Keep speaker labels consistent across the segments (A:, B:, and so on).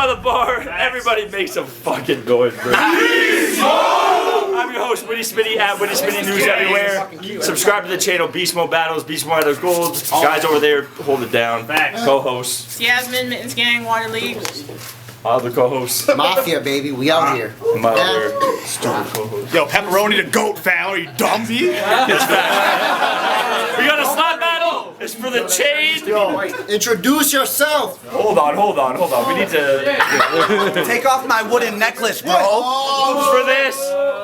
A: by the bar. Everybody make some fucking noise, bro. I'm your host, Witty Smitty, at Witty Smitty News everywhere. Subscribe to the channel, BeastMODE Battles, BeastMODE Battles Gold. Guys over there, hold it down. Co-hosts.
B: YASMIN, Mittens Gang, Water League.
A: Other co-hosts.
C: Mafia, baby, we out here.
A: My other stupid co-host.
D: Yo, Pepperoni the goat fan, are you dumb, B?
A: We got a slap battle. It's for the chain.
C: Yo, introduce yourself.
A: Hold on. We need to.
D: Take off my wooden necklace, bro.
A: For this,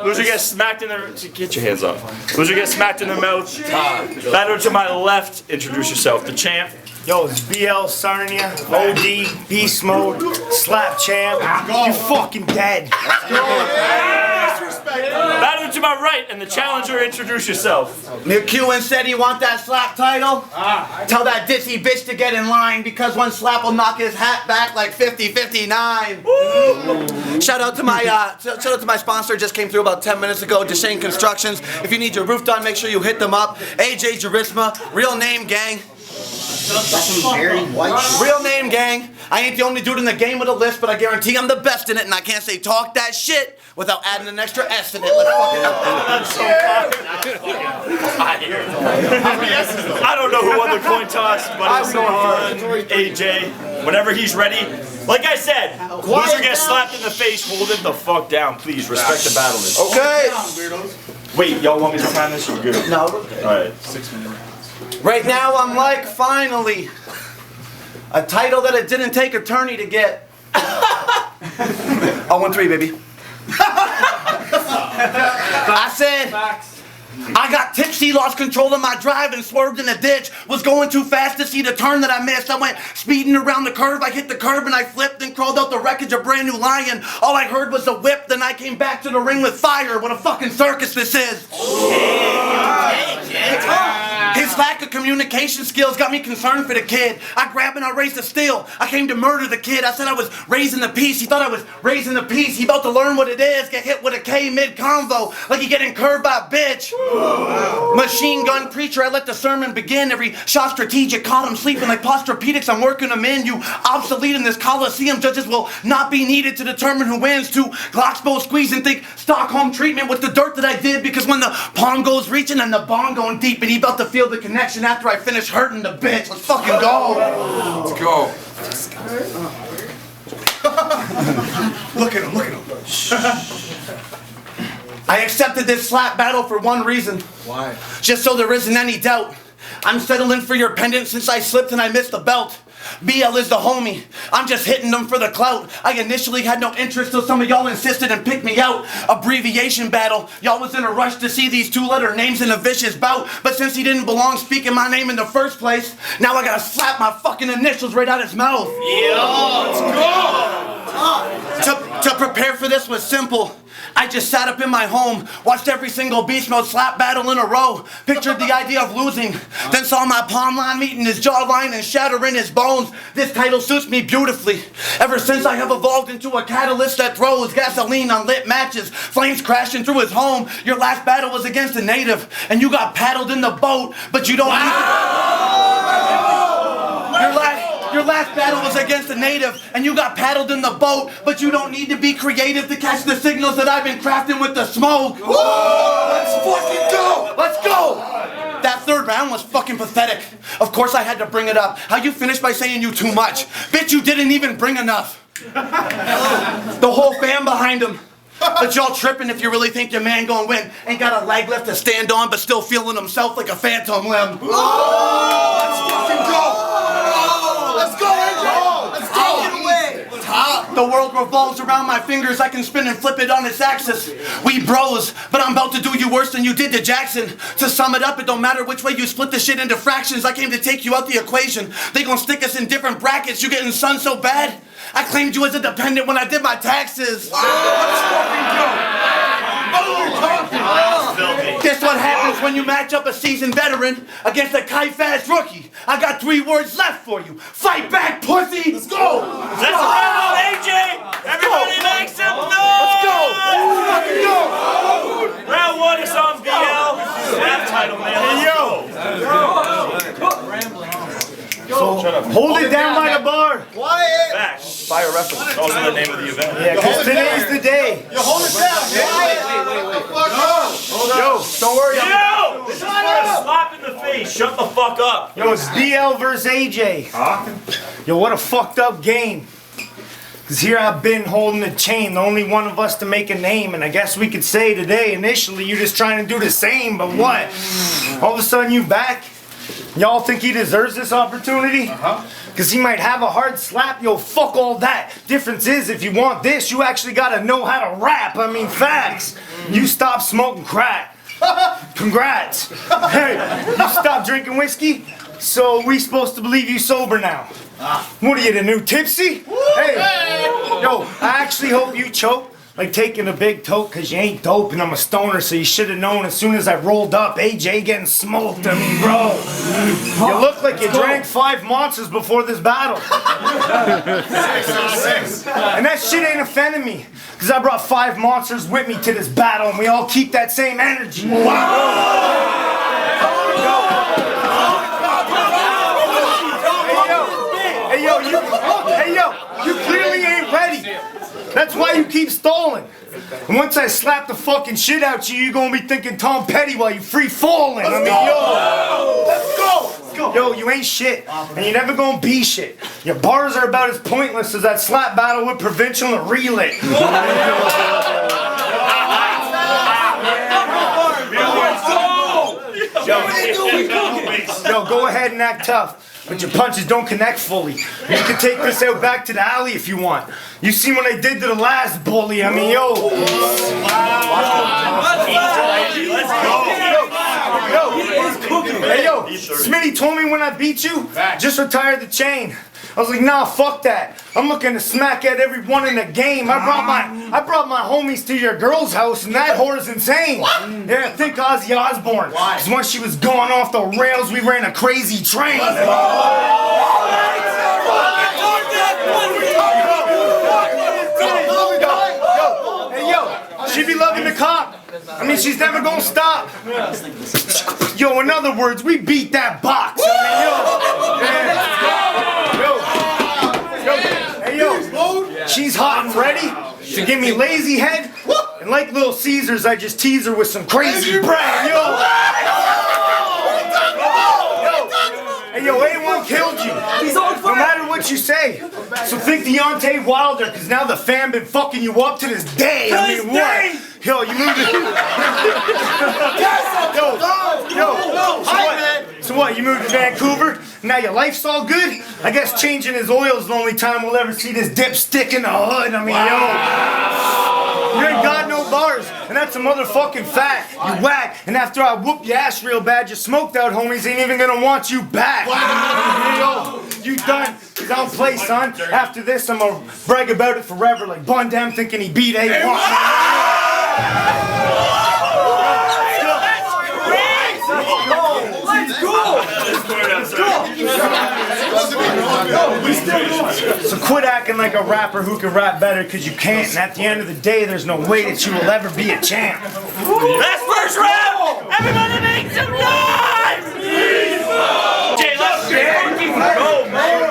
A: loser gets smacked in the. Get your hands up. Loser gets smacked in the mouth. Batter to my left. Introduce yourself. The champ.
D: Yo, it's BL Sarnia, OD, Beast Mode, Slap Champ. You fucking dead.
A: Batter to my right, and the challenger. Introduce yourself.
D: McEwen said he want that slap title. Tell that ditsy bitch to get in line because one slap will knock his hat back like 50-59. Shout out to my sponsor. Just came through about 10 minutes ago. Deshane Constructions. If you need your roof done, make sure you hit them up. AJ Charisma, real name gang. Real name gang. I ain't the only dude in the game with a list, but I guarantee I'm the best in it, and I can't say talk that shit without adding an extra S in it. Let's
A: I don't know who won the coin toss, but it's on AJ. Whenever he's ready. Like I said, loser gets slapped in the face. Hold it the fuck down, please. Respect the battle.
D: Okay.
A: Wait, y'all want me to time this? Or good?
D: No.
A: All right.
D: Right now, I'm like, finally, a title that it didn't take a tourney to get. 0-3, baby. I said, I got tipsy, lost control of my drive and swerved in a ditch. Was going too fast to see the turn that I missed. I went speeding around the curve. I hit the curb and I flipped and crawled out the wreckage of brand new lion. All I heard was a whip. Then I came back to the ring with fire. What a fucking circus this is. His lack of communication skills got me concerned for the kid. I grabbed and I raised a steel. I came to murder the kid. I said I was raising the peace. He thought I was raising the peace. He about to learn what it is. Get hit with a K mid-convo like he getting curved by a bitch. Machine gun preacher, I let the sermon begin. Every shot strategic, caught him sleeping like posturepedics. I'm working him in. You obsolete in this coliseum. Judges will not be needed to determine who wins. Two Glocks both squeeze and think Stockholm treatment with the dirt that I did. Because when the pong goes reaching and the bong going deep, and he about to feel the connection after I finish hurting the bitch. Let's fucking go.
E: Let's go.
D: Look at him. I accepted this slap battle for one reason.
E: Why?
D: Just so there isn't any doubt. I'm settling for your pendant since I slipped and I missed the belt. BL is the homie. I'm just hitting them for the clout. I initially had no interest till some of y'all insisted and picked me out. Abbreviation battle. Y'all was in a rush to see these two-letter names in a vicious bout. But since he didn't belong speaking my name in the first place, now I gotta slap my fucking initials right out his mouth.
A: Yeah, let's go.
D: To prepare for this was simple. I just sat up in my home, watched every single Beast Mode slap battle in a row, pictured the idea of losing, then saw my palm line meeting his jawline and shattering his bones. This title suits me beautifully. Ever since I have evolved into a catalyst that throws gasoline on lit matches, flames crashing through his home. Your last battle was against a native, and you got paddled in the boat, but you don't need Your last battle was against a native, and you got paddled in the boat, but you don't need to be creative to catch the signals that I've been crafting with the smoke.
E: Woo! Let's fucking go!
D: Let's go! That third round was fucking pathetic. Of course I had to bring it up. How you finished by saying you too much? Bitch, you didn't even bring enough. The whole fam behind him. But y'all tripping if you really think your man gonna win. Ain't got a leg left to stand on, but still feeling himself like a phantom limb.
E: Oh! Let's fucking go! Let's go, AJ! Let's take it away!
D: The world revolves around my fingers. I can spin and flip it on its axis. We bros, but I'm about to do you worse than you did to Jackson. To sum it up, it don't matter which way you split the shit into fractions. I came to take you out the equation. They gon' stick us in different brackets. You getting sun so bad? I claimed you as a dependent when I did my taxes. Let's fucking go! Guess what happens when you match up a seasoned veteran against a kite-fast rookie? I got 3 words left for you. Fight back, pussy! Let's go!
A: Let's go, AJ! Everybody make some noise!
D: Let's go! Let's fucking go!
A: Round 1 is on BL. Slap title, man. Let's go.
D: Hold it down by the bar.
E: Quiet!
A: Back. Fire reference. That's also the name of the event.
F: Yeah, because today's the day.
E: You hold it down, man.
F: Yo, don't worry.
A: Yo! This is for a slap in the face. Shut the fuck up.
F: Yo, it's BL versus AJ. Yo, what a fucked up game. Because here I've been holding the chain, the only one of us to make a name. And I guess we could say today, initially, you're just trying to do the same, but what? All of a sudden you back? Y'all think he deserves this opportunity? Because he might have a hard slap. Yo, fuck all that. Difference is, if you want this, you actually gotta know how to rap. I mean, facts. You stop smoking crack. Congrats. Hey, you stop drinking whiskey? So we supposed to believe you sober now? What are you, the new tipsy? Hey, yo, I actually hope you choke like taking a big toke, cause you ain't dope and I'm a stoner, so you should have known as soon as I rolled up, AJ getting smoked. I mean, bro, you look like you drank 5 monsters before this battle. And that shit ain't offending me, cause I brought 5 monsters with me to this battle and we all keep that same energy. Hey yo, you clearly ain't ready. That's why you keep stalling. And once I slap the fucking shit out you, you're gonna be thinking Tom Petty while you free falling. I mean, let's go. Yo, you ain't shit, and you're never gonna be shit. Your bars are about as pointless as that slap battle with Provincial and Relay. Yo, go ahead and act tough. But your punches don't connect fully. You can take this out back to the alley if you want. You seen what I did to the last bully. I mean, yo. Hey, yo. Smitty told me when I beat you, just retire the chain. I was like, nah, fuck that. I'm looking to smack at everyone in the game. I brought my homies to your girl's house, and that whore's insane. Yeah, think Ozzy Osbourne. Because once she was going off the rails, we ran a crazy train. Hey, yo, she be loving the cop. I mean, she's never gonna stop. Yo, in other words, we beat that box. I mean, yo. She's hot and ready to give me lazy head. And like Little Caesars, I just tease her with some crazy bread. Yo. Hey, yo, A1 killed you. No matter what you say. So think Deontay Wilder, because now the fan been fucking you up to this day. I mean, what? Yo, you moved it. So what, you moved to Vancouver? Now your life's all good? I guess changing his oil is the only time we'll ever see this dipstick in the hood. I mean, yo. You ain't got no bars, and that's a motherfucking fact. You whack, and after I whoop your ass real bad, your smoked out homies ain't even gonna want you back. Yo, you done, cause I don't play, son. After this, I'm gonna brag about it forever like Bun Dam thinking he beat A1. So quit acting like a rapper who can rap better, cause you can't, and at the end of the day there's no way that you will ever be a champ.
A: That's first round! Everybody make some noise! Jay, let's go, man!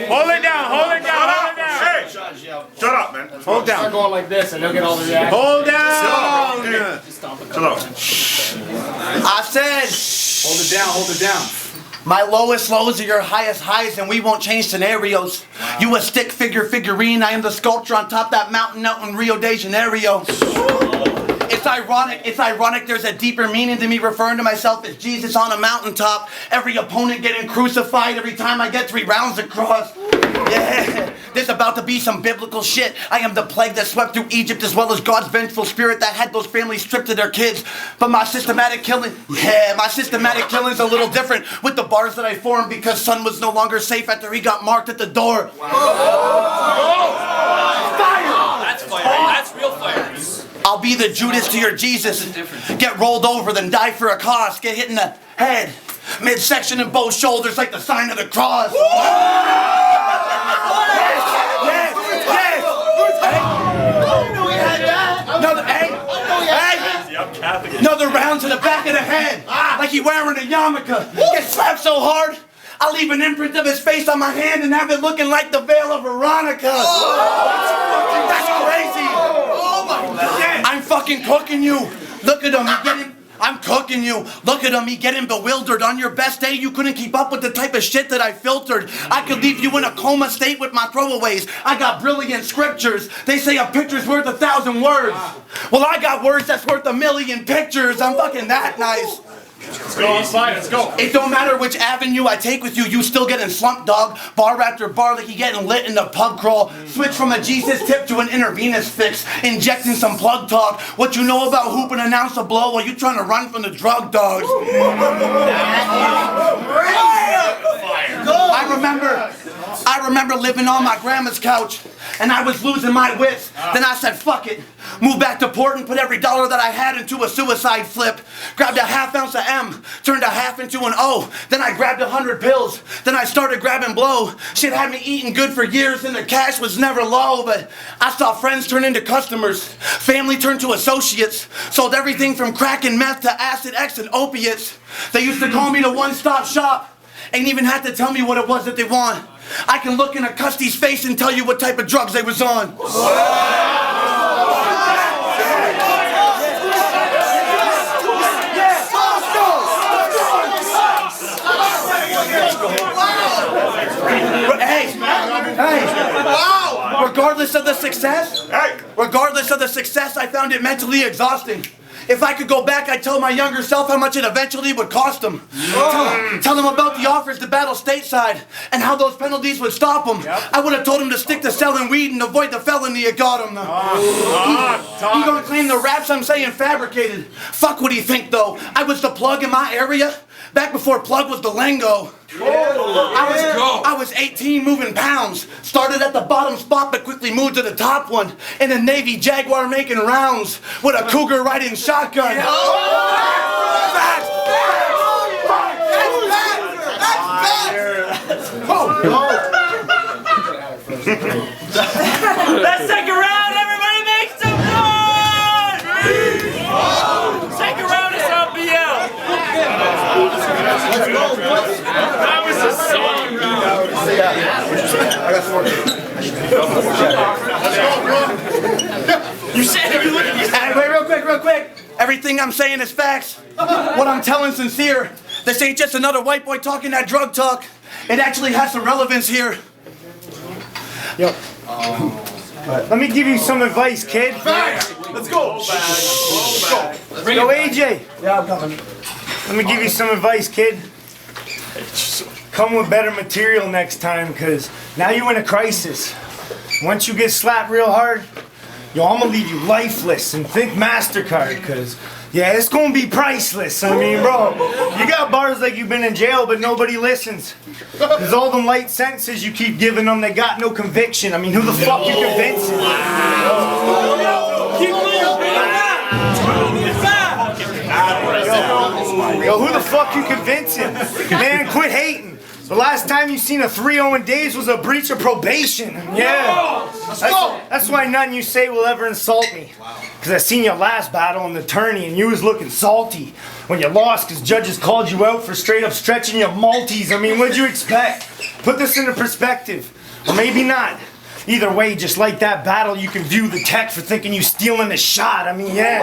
F: Hold it down, hold it down, hold it down.
E: Hey, shut up, man.
F: Hold down.
G: Start going like this and they'll get all the reactions.
F: Hold down.
E: Shut up.
D: I said,
G: Hold it down, hold it down.
D: my lowest lows are your highest highs, and we won't change scenarios. You a stick figure figurine, I am the sculpture on top that mountain out in Rio de Janeiro. It's ironic there's a deeper meaning to me referring to myself as Jesus on a mountaintop. Every opponent getting crucified every time I get 3 rounds across. Yeah, there's about to be some biblical shit. I am the plague that swept through Egypt as well as God's vengeful spirit that had those families stripped of their kids. But my systematic killing's a little different with the bars that I formed because son was no longer safe after he got marked at the door.
G: Fire! That's fire. That's real fire.
D: I'll be the Judas to your Jesus. Get rolled over, then die for a cause. Get hit in the head, midsection and both shoulders like the sign of the cross. Yes! Another round to the back of the head, like he wearing a yarmulke. Get slapped so hard, I'll leave an imprint of his face on my hand and have it looking like the veil of Veronica. That's crazy.
E: Oh my God.
D: I'm fucking cooking you. Look at him, he getting... I'm cooking you. Look at him, he getting bewildered. On your best day, you couldn't keep up with the type of shit that I filtered. I could leave you in a coma state with my throwaways. I got brilliant scriptures. They say a picture's worth 1,000 words. Well, I got words that's worth 1,000,000 pictures. I'm fucking that nice.
G: Let's go outside, let's go.
D: It don't matter which avenue I take with you, you still getting slumped, dog. Bar after bar like you getting lit in the pub crawl. Switch from a Jesus tip to an intravenous fix. Injecting some plug talk. What you know about hoop and announce a blow while you trying to run from the drug dogs. I remember living on my grandma's couch and I was losing my wits. Then I said, fuck it. Moved back to port and put every dollar that I had into a suicide flip. Grabbed a ½ ounce of M, turned a half into an O. Then I grabbed 100 pills. Then I started grabbing blow. Shit had me eating good for years and the cash was never low. But I saw friends turn into customers. Family turned to associates. Sold everything from crack and meth to acid, X and opiates. They used to call me the one-stop shop. Ain't even had to tell me what it was that they want. I can look in a custy's face and tell you what type of drugs they was on. Hey, regardless of the success, I found it mentally exhausting. If I could go back, I'd tell my younger self how much it eventually would cost him. Tell him about the offers to battle stateside and how those penalties would stop him. I would have told him to stick to selling weed and avoid the felony it got him. He gonna claim the raps I'm saying fabricated. Fuck what he think though. I was the plug in my area back before plug was the lingo. I was 18 moving pounds. Started at the bottom spot but quickly moved to the top one. In a Navy Jaguar making rounds with a cougar riding shotgun.
A: Let's take a round, everybody make some noise! Take a round of some BL. That was a song round. You said it.
D: Wait, real quick. Everything I'm saying is facts. What I'm telling sincere. This ain't just another white boy talking that drug talk. It actually has some relevance here.
F: Yo. Let me give you some advice, kid.
E: Let's go.
F: Yo, AJ.
D: Yeah, I'm coming.
F: Let me give you some advice, kid. Come with better material next time, cause now you in a crisis. Once you get slapped real hard, yo, I'm gonna leave you lifeless. And think MasterCard, cause yeah, it's gonna be priceless. I mean, bro, you got bars like you've been in jail, but nobody listens. Cause all them light sentences you keep giving them, they got no conviction. I mean, who the fuck you convincing? Yo, who the fuck you convincing? Man, quit hating. The last time you seen a 3-0 in days was a breach of probation. Yeah. That's why nothing you say will ever insult me. Because I seen your last battle in the tourney and you was looking salty when you lost because judges called you out for straight up stretching your multis. I mean, what'd you expect? Put this into perspective. Or maybe not. Either way, just like that battle, you can view the tech for thinking you stealing the shot. I mean, yeah.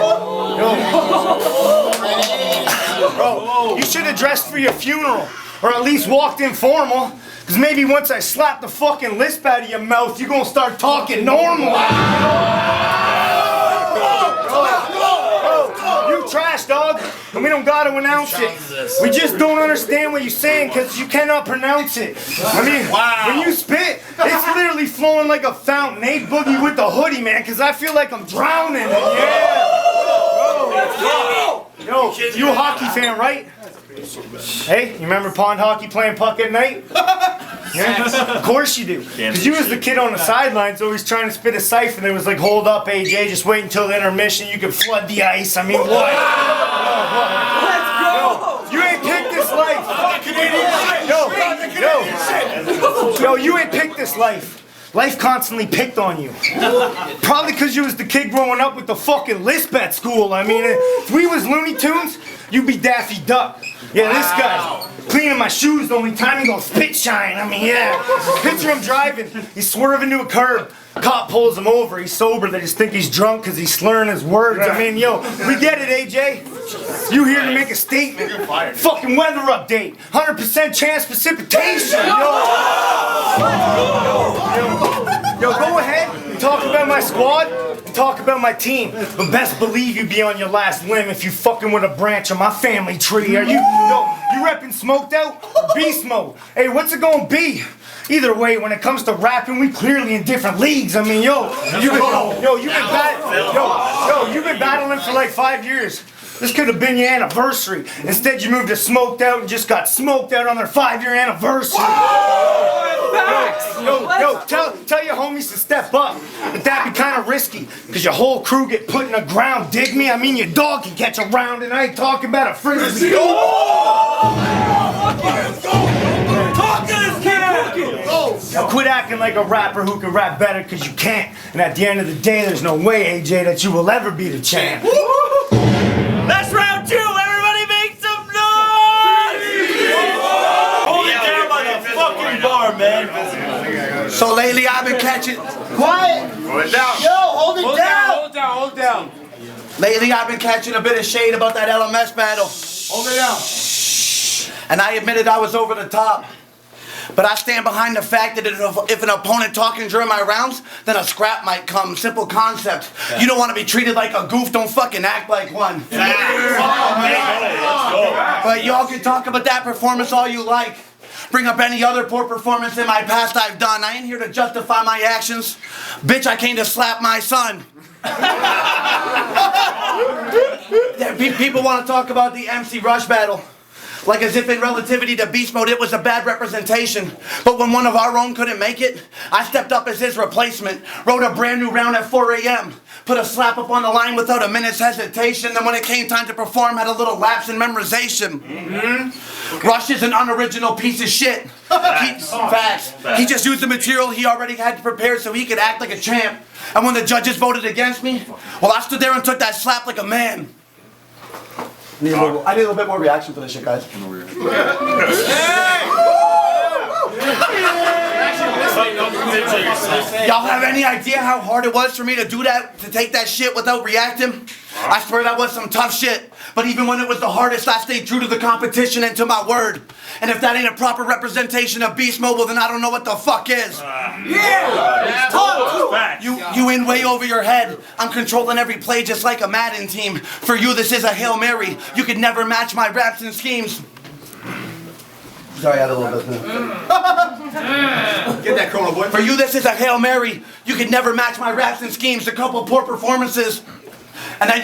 F: Bro, you should have dressed for your funeral. Or at least walked in formal. Cause maybe once I slap the fucking lisp out of your mouth, you're gonna start talking normal. You trash, dog. And we don't gotta announce it. We just don't understand what you're saying cause you cannot pronounce it. I mean, when you spit, it's literally flowing like a fountain. Ain't Boogie with the hoodie, man, cause I feel like I'm drowning. Yeah. Yo, you a hockey fan, right? Hey, you remember pond hockey playing puck at night? Yeah, of course you do. Because you was the kid on the sidelines always trying to spit a siphon that was like, hold up, AJ, just wait until the intermission, you can flood the ice. I mean, what? Let's go! You ain't picked this life. Yo, you ain't picked this life. life constantly picked on you. Probably because you was the kid growing up with the fucking lisp at school. I mean, if we was Looney Tunes, you'd be Daffy Duck. Yeah, this guy cleaning my shoes the only time he goes spit shine. I mean, yeah. Picture him driving. He's swerving to a curb. Cop pulls him over. He's sober. They just think he's drunk because he's slurring his words. I mean, yo, we get it, AJ. You here to make a statement. Fucking weather update. 100% chance precipitation. Yo, go ahead and talk about my squad and talk about my team. But best believe you'd be on your last limb if you fucking with a branch of my family tree. Are you, you repping Smoked Out or Beast Mode? Hey, what's it gonna be? Either way, when it comes to rapping, we clearly in different leagues. I mean, you've been battling for like 5 years. This could have been your anniversary. Instead, you moved to Smoked Out and just got smoked out on their 5-year anniversary. Tell your homies to step up. But that'd be kind of risky, because your whole crew get put in the ground. Dig me? I mean, your dog can catch a round, and I ain't talking about a frisbee. Now quit acting like a rapper who can rap better, because you can't. And at the end of the day, there's no way, AJ, that you will ever be the champ.
A: That's round 2. Everybody make some noise! Hold it down by the fucking bar, man.
D: So lately I've been catching...
C: Quiet.
G: Hold it down.
C: Yo, hold it down.
G: Hold it down, hold it down.
D: Lately I've been catching a bit of shade about that LMS battle.
G: Hold it down.
D: And I admitted I was over the top. But I stand behind the fact that if an opponent talking during my rounds, then a scrap might come. Simple concept. Yeah. You don't want to be treated like a goof, don't fucking act like one. But y'all can talk about that performance all you like. Bring up any other poor performance in my past I've done. I ain't here to justify my actions. Bitch, I came to slap my son. People want to talk about the MC Rush battle. Like as if in relativity to Beast Mode it was a bad representation. But when one of our own couldn't make it, I stepped up as his replacement. Wrote a brand new round at 4 a.m. Put a slap up on the line without a minute's hesitation. Then when it came time to perform, had a little lapse in memorization. Rush is an unoriginal piece of shit. Facts. He just used the material he already had prepared so he could act like a champ. And when the judges voted against me, well, I stood there and took that slap like a man. I need a little bit more reaction for this shit, guys. Y'all have any idea how hard it was for me to do that, to take that shit without reacting? I swear that was some tough shit. But even when it was the hardest, I stayed true to the competition and to my word. And if that ain't a proper representation of Beast Mode, then I don't know what the fuck is. You in way over your head. I'm controlling every play just like a Madden team. For you, this is a Hail Mary. You could never match my raps and schemes. Sorry, I had a little bit.
G: Get that Corona, boy.
D: For you, this is a Hail Mary. You could never match my raps and schemes. A couple poor performances. And then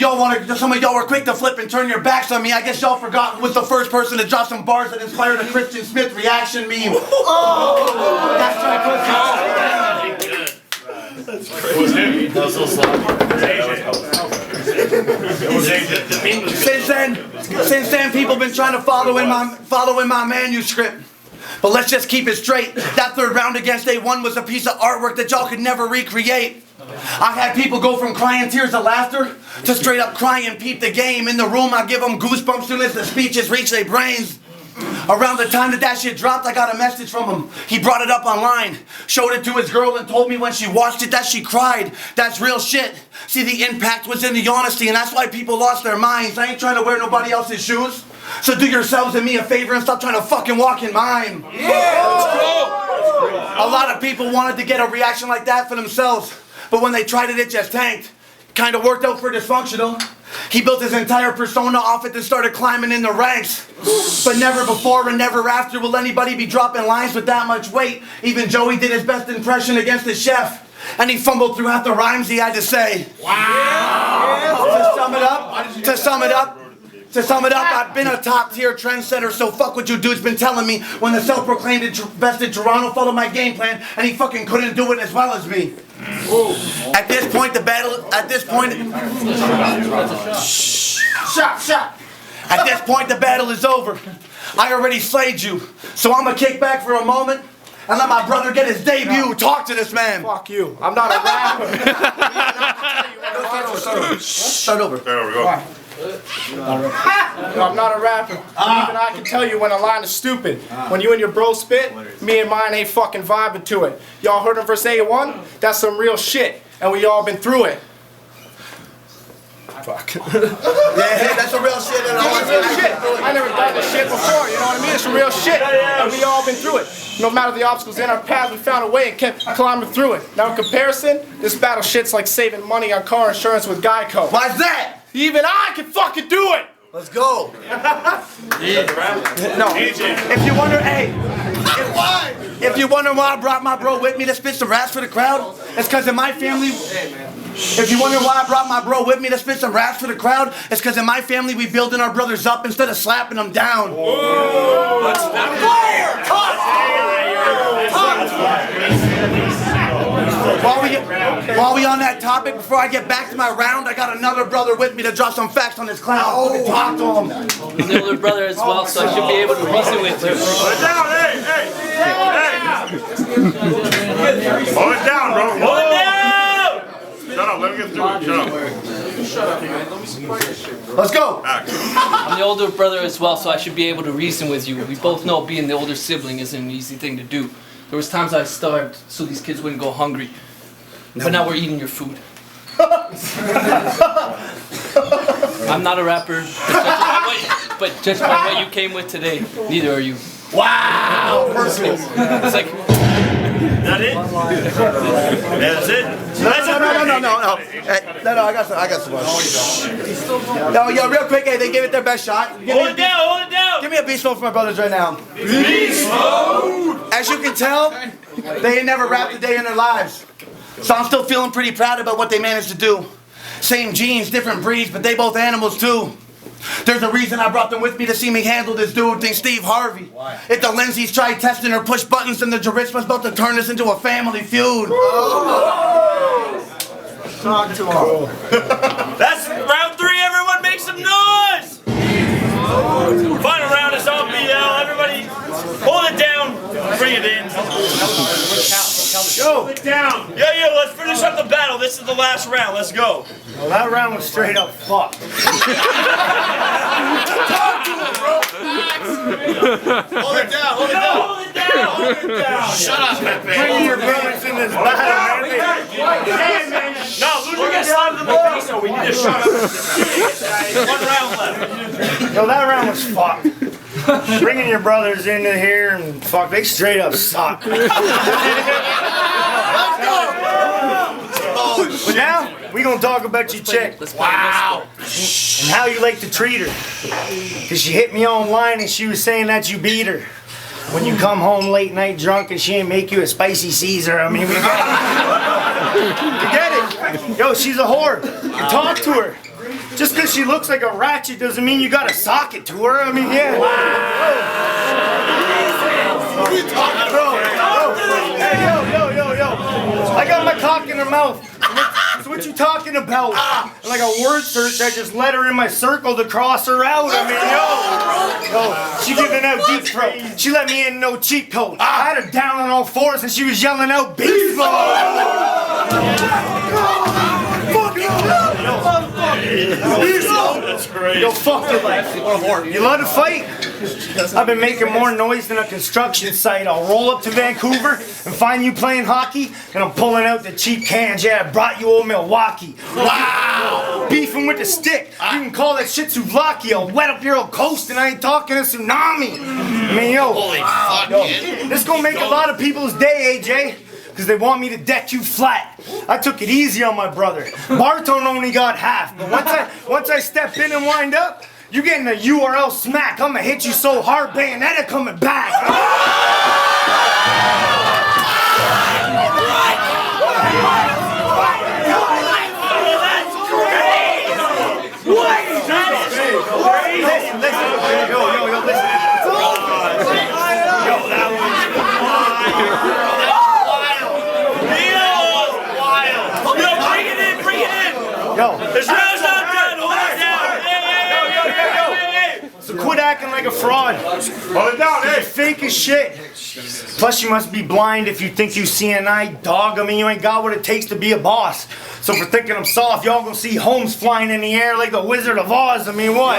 D: some of y'all were quick to flip and turn your backs on me. I guess y'all forgot who was the first person to drop some bars that inspired a Christian Smith reaction meme. Oh! That's right,
G: It was him. That was so slow.
D: Since then, people been trying to follow in my manuscript. But let's just keep it straight. That third round against A1 was a piece of artwork that y'all could never recreate. I've had people go from crying tears of laughter to straight up crying peep the game. In the room, I give them goosebumps soon as the speeches reach their brains. Around the time that shit dropped, I got a message from him. He brought it up online, showed it to his girl and told me when she watched it that she cried. That's real shit. See, the impact was in the honesty, and that's why people lost their minds. I ain't trying to wear nobody else's shoes. So do yourselves and me a favor and stop trying to fucking walk in mine. A lot of people wanted to get a reaction like that for themselves, but when they tried it, it just tanked. Kind of worked out for Dysfunctional. He built his entire persona off it and started climbing in the ranks. But never before and never after will anybody be dropping lines with that much weight. Even Joey did his best impression against the chef, and he fumbled through half the rhymes he had to say. Wow! To sum it up, I've been a top tier trendsetter, so fuck what you dudes been telling me when the self-proclaimed invested Toronto followed my game plan and he fucking couldn't do it as well as me. At this point, the battle is over. I already slayed you, so I'ma kick back for a moment and let my brother get his debut. Talk to this man.
G: Fuck you. I'm not a rapper.
D: Start over.
E: There we go.
G: No, I'm not a rapper. Even I can tell you when a line is stupid. When you and your bro spit, me and mine ain't fucking vibing to it. Y'all heard of verse A1? That's some real shit, and we all been through it. Fuck.
D: Yeah, that's a real shit. And
G: It's real shit. I never done this shit before, you know what I mean? It's real shit, and we all been through it. No matter the obstacles in our path, we found a way and kept climbing through it. Now in comparison, this battle shit's like saving money on car insurance with Geico.
D: Why's that?
G: Even I can fucking do it!
D: Let's go.
G: No.
D: If you wonder, hey, if you wonder why I brought my bro with me to spit some raps for the crowd, it's because in my family. If you wonder why I brought my bro with me to spit some raps for the crowd, it's because in my family we building our brothers up instead of slapping them down. While we on that topic, before I get back to my round, I got another brother with me to drop some facts on this clown. Talk to him.
H: I'm the older brother as well, so I should be able to reason with you.
E: Hold it down, hey! Hold it down, bro.
A: Hold it down!
E: Shut up, let me get through it. Shut up.
D: Let's go.
H: I'm the older brother as well, so I should be able to reason with you. We both know being the older sibling isn't an easy thing to do. There was times I starved so these kids wouldn't go hungry. But now we're eating your food. I'm not a rapper, but judged by what you came with today, neither are you.
D: Wow.
H: Personal. It's like...
A: That it? That's it?
D: No, I got some. No, yo, real quick, hey, they gave it their best shot.
A: Hold it down!
D: Give me a beast mode for my brothers right now.
A: Beast mode!
D: As you can tell, they ain't never rapped a day in their lives. So I'm still feeling pretty proud about what they managed to do. Same genes, different breeds, but they both animals too. There's a reason I brought them with me to see me handle this dude named Steve Harvey. Why? If the Lindsays tried testing or push buttons, then the Jaritzman's about to turn this into a family feud.
G: Talk to him.
A: That's round 3, everyone make some noise! Final round is on BL, everybody hold it down, bring it in.
F: Hold it down.
A: Yeah, let's finish up the battle, this is the last round, let's go.
F: Well, that round was straight up fucked.
E: Hold it down, hold it down.
A: Hold it down! Hold it down!
E: Shut up, Pepe.
F: Bring your brothers in this battle, man.
A: No, loser gets slapped in the face, so we need to shut up. 1 round left.
F: Yo, that round was fucked. Bringing your brothers into here and fuck, they straight up suck. But now, we gonna talk about your chick.
H: Wow.
F: And how you like to treat her. Cause she hit me online and she was saying that you beat her. When you come home late night drunk and she ain't make you a spicy Caesar, I mean, we get it. Yo, she's a whore. You talk to her. Just because she looks like a ratchet doesn't mean you gotta sock it to her. I mean, yeah. What are you talking about? Hey, yo. I got my cock in her mouth. So what you talking about? Like a word search, I just let her in my circle to cross her out. I mean, yo, she giving out deep throat. She let me in no cheat code. I had her down on all 4s and she was yelling out beast mode.
A: That's great.
F: Yo, fuck your life. You love to fight? I've been making more noise than a construction site. I'll roll up to Vancouver and find you playing hockey, and I'm pulling out the cheap cans. Yeah, I brought you old Milwaukee. Wow! Beefing with the stick. You can call that shit souvlaki. I'll wet up your old coast, and I ain't talking a tsunami. I mean, yo. Holy fuck, this gonna make a lot of people's day, AJ. Because they want me to deck you flat. I took it easy on my brother. Bartone only got half, but once I step in and wind up, you getting a URL smack. I'ma hit you so hard, Bayonetta coming back. Listen. Yo, listen. Yo, that was Yo,
A: This round's not done. Hold it down.
F: So quit acting like a fraud.
E: Hold it down,
F: You're
E: hey.
F: fake as shit. Plus, you must be blind if you think you see an eye, dog. I mean, you ain't got what it takes to be a boss. So for thinking I'm soft, y'all gonna see Holmes flying in the air like the Wizard of Oz. I mean, what?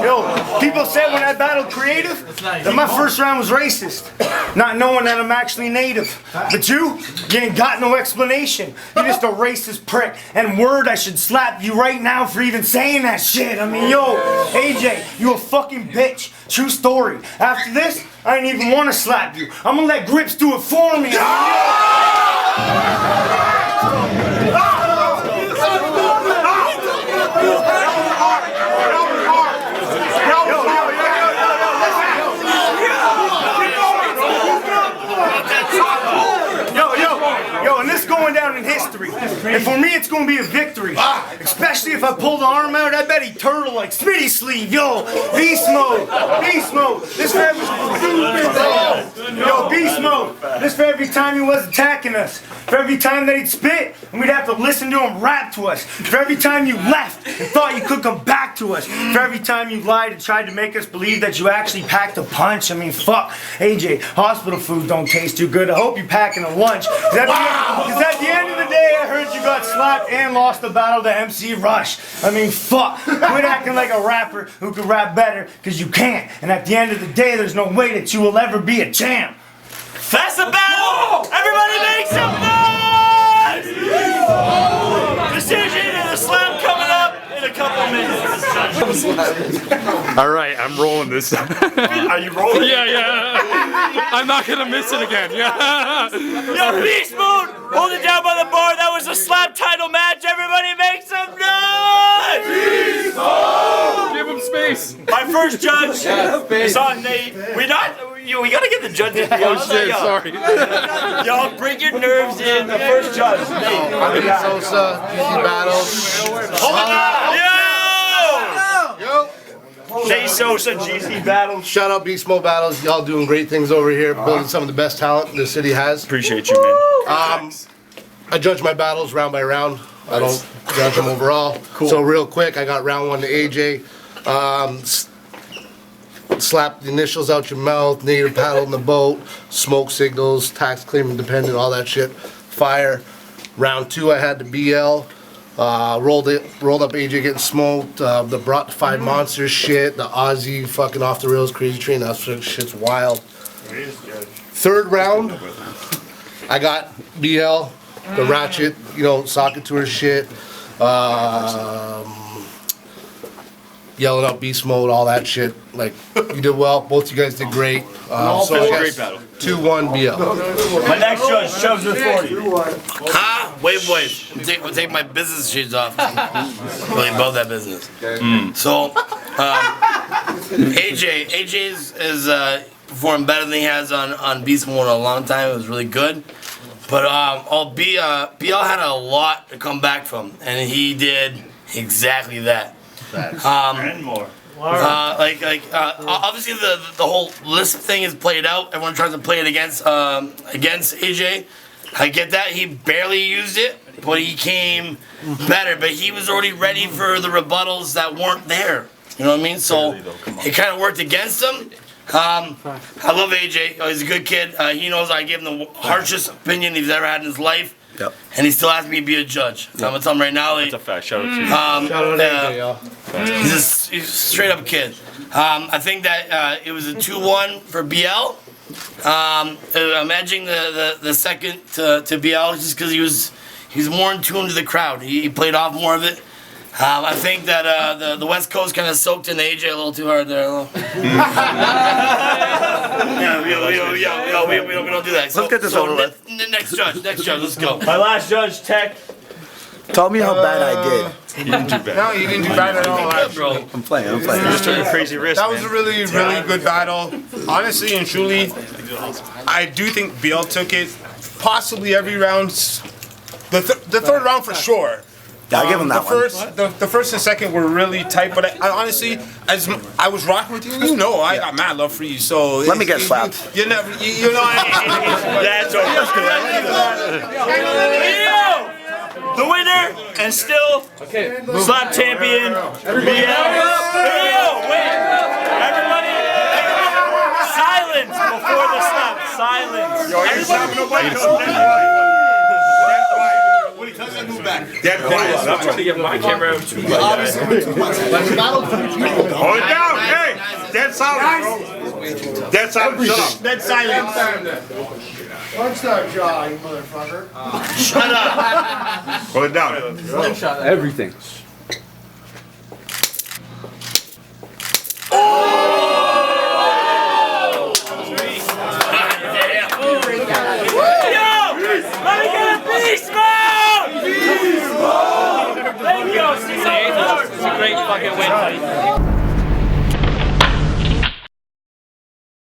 F: Yo, people said when I battled creative that my first round was racist, not knowing that I'm actually native. But you ain't got no explanation. You're just a racist prick. And word, I should slap you right now for even saying that shit. I mean, yo, AJ, you a fucking bitch. True story. After this, I ain't even want to slap you. I'm gonna let Grips do it for me. Yo, and this going down in history. And for me, it's gonna be a victory. Especially if I pull the arm out, I bet he turtle like Smitty sleeve. Yo, beast mode, beast mode. This for every beast mode. This for every time he was attacking us. For every time that he'd spit, and we'd have to listen to him rap to us. For every time you left and thought you could come back to us. For every time you lied and tried to make us believe that you actually packed a punch. I mean, fuck, AJ, hospital food don't taste too good. I hope you're packing a lunch. Because at the end of the day, I heard you got slapped and lost the battle to MC Rush. I mean, fuck. Quit acting like a rapper who can rap better, because you can't. And at the end of the day, there's no way that you will ever be a champ.
A: That's the battle! Everybody make some noise! Decision and a slam coming up in a couple minutes.
I: All right, I'm rolling this.
A: Are you rolling?
I: Yeah. I'm not gonna miss it again. Yeah.
A: Yo, Beast Mode! Hold it down by the bar. That was a slap title match. Everybody make some noise! Beast Mode!
I: Give him space.
A: My first judge is on Nate. We gotta get the judges.
I: Oh shit, sorry.
A: Y'all bring your nerves in. The first judge, Nate.
E: I'm Sosa, Easy Battles.
A: Hold it down! Yo! Nate Sosa, GC Battles.
E: Shout out BeastMODE Battles. Y'all doing great things over here, building some of the best talent the city has.
A: Appreciate you, man.
E: I judge my battles round by round. I don't judge them overall. Cool. So real quick, I got round one to AJ. Slap the initials out your mouth, native paddle in the boat, smoke signals, tax claim independent, all that shit. Fire. Round two, I had the BL. Rolled up AJ getting smoked. The brought 5 monsters shit. The Aussie fucking off the rails crazy train. That shit's wild. Third round, I got BL, the Ratchet, Soccer Tour shit. Yelling out beast mode, all that shit. Like, you did well. Both you guys did great. So I
A: great
E: guess
A: battle.
E: 2-1 BL.
A: My next judge shoves with 40.
J: Wait, we'll take my business shoes off. Really about that business. So, AJ is performed better than he has on Beast Mode in a long time. It was really good. But BL had a lot to come back from, and he did exactly that.
A: And more.
J: Obviously the whole lisp thing is played out. Everyone tries to play it against AJ. I get that. He barely used it, but he came better. But he was already ready for the rebuttals that weren't there. You know what I mean? So it kind of worked against him. I love AJ. He's a good kid. He knows I give him the harshest opinion he's ever had in his life.
E: Yep.
J: And he still asked me to be a judge. Yep. I'm gonna tell him right now.
A: That's a fact. Shout out to you.
E: Shout out to AJ, y'all.
J: He's a straight up kid. I think that it was a 2-1 for BL. I'm edging the second to BL just because he was more in tune to the crowd. He played off more of it. I think that the West Coast kind of soaked in AJ a little too hard there. We don't do that. So,
E: let's get this over with.
J: Next judge, let's go.
A: My last judge, Tech.
K: Tell me how bad I did.
A: You didn't do bad.
G: No, you didn't do bad at all.
J: Good, bro.
K: I'm playing.
A: You just took a crazy risk,
L: That was a really good battle. Honestly and truly, I do think BL took it possibly every round. The third round for sure.
K: Yeah, I'll give him that
L: The first and second were really tight, but I honestly, as I was rocking with you, I got mad love for you. So
K: Let me get slapped.
L: You know.
A: That's the winner and still slap champion. Everybody, silence before the slaps. silence.
L: Yo, you're stopping nobody. Dead quiet. Move back. Dead quiet.
A: I'm trying to get my camera out too.
L: Hold it down. Hey, dead silence, bro. Dead silence. Shut up.
G: Dead silence.
C: Punch that jaw, you motherfucker.
J: Shut up.
L: Hold it down.
I: Everything.
A: Let me get a beast mode! Beast mode! Thank you. See you later.
H: It's a great fucking win, buddy.